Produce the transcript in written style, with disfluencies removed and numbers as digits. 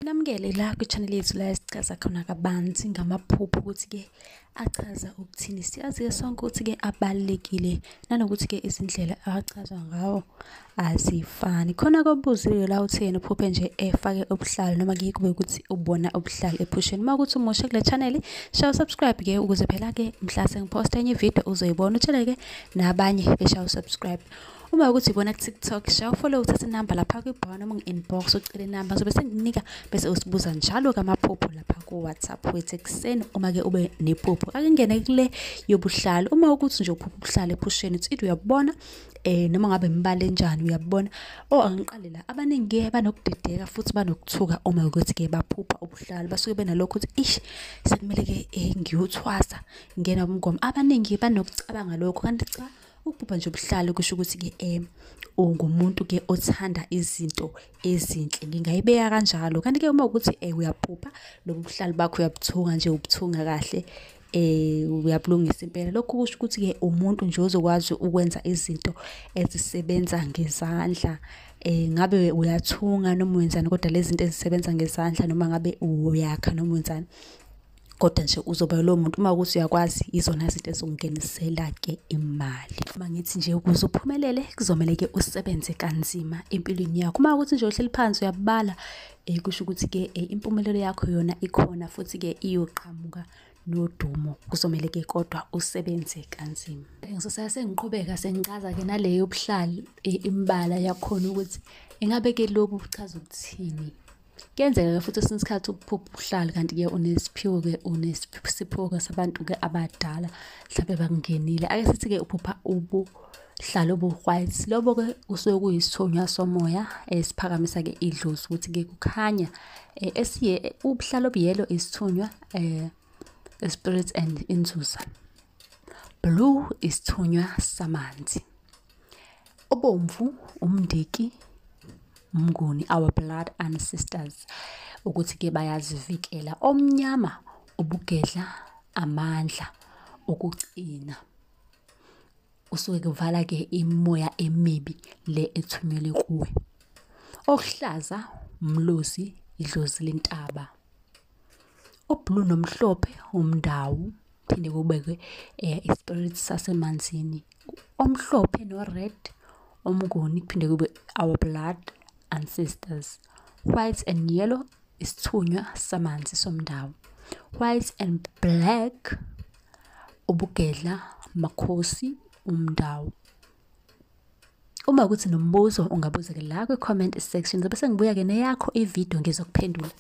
Namukele la ku-channel yethu la esichaza khona kabanzi ngamaphupho ukuthi-ke achaza ukuthini. Siyazi-ke sonke ukuthi-ke abalulekile nanokuthi-ke izindlela achazwa ngawo azifani. Khona kobuziwe la uthi yena uphuphe nje efake ubuhlalu noma kuye kube ukuthi ubona ubuhlalu ephusheni. Uma ukuthi umusha kule channel, shaya subscribe-ke ukuze phela-ke mhla sengiphosta enye ividiyo uzoyibona, utshele-ke nabanye beshaya subscribe. Uma ukuthi ibona ku-TikTok, shaya ufollow, uthathe inamba lapha kwi-bio noma ngi-inbox ucele inamba zobe senginika bese usibuza njalo kamaphupho lapha ku-WhatsApp wethu ekuseni. Uma-ke ube nephupho ake ngene kule yobuhlalu. Uma ukuthi nje uphupha ubuhlalu ephusheni uthi uyabona noma ngabe imbala enjani uyabona. Angiqale la, abaningi banokudideka futhi banokuthuka uma ukuthi-ke baphupha ubuhlalu, basuke benalokho ukuthi ish sekumele-ke ngiyothwasa ngena umgomo. Abaningi banokucabanga lokho, kanti cha, ukuphupha nje ubuhlalu kusho ukuthi-ke ungumuntu-ke othanda izinto ezinhle, ngingayibeka kanjalo. Kanti-ke uma ukuthi uyaphupha lobu buhlalu bakho uyabuthunga nje, ubuthunga kahle, uyabulungisa impela, lokhu kusho ukuthi-ke umuntu nje ozokwazi ukwenza izinto ezisebenza ngezandla. Ngabe uyathunga noma wenzani, kodwa lezi zinto ezisebenza ngezandla, noma ngabe uyakha noma wenzani, kodwa nje uzoba lo muntu. Uma ukuthi uyakwazi, izona zinto ezokungenisela-ke imali. Uma ngithi nje ukuze uphumelele kuzomele-ke usebenze kanzima empilweni yakho. Uma ukuthi nje uhleli phansi uyabala, kusho ukuthi-ke impumelelo yakho yona ikhona futhi-ke iyoqhamuka nodumo. Kuzomele-ke kodwa usebenze kanzima. Ngisosaya sengiqhubeka sengichaza-ke naleyo yobuhlalu, imbala yakhona ukuthi ingabe-ke lobu buchaza ukuthini. Kuyenzeka futhi esinye isikhathi ukuphupha ubuhlalu kanti-ke unesiphiwo-ke unesiphiwo sabantu-ke abadala mhlawumbe bakungenile. Ake sithi-ke uphupha ubuhlalu obu-white, lobo-ke kusuke kuyisithunywa somoya esiphakamisa-ke idlozi ukuthi-ke kukhanya ubuhlalu obuyelo isithunywa spirits and inzuza. Blue isithunywa samanzi. Obomvu umndiki, umnguni, our blood ancestors, ukuthi-ke bayazivikela. Omnyama ubugedla, amandla okuqina, usuke kuvala-ke imoya emibi le ethunyelwe kuwe. Okuhlaza umlozi, idlozi lentaba. Oblue nomhlophe umndawu, phinde kubekwe ispirit sasemanzini. Omhlophe no-red umnguni, kuphinde kube our blood ancestors. White and yellow isithunywa samanzi somndawo. White and black ubugedla, makhosi, umndawo. Uma ukuthi nombuzo ungabuza-ke la kwi-comment section, zobe sengibuya-ke neyakho ividiyo ngizokuphendula.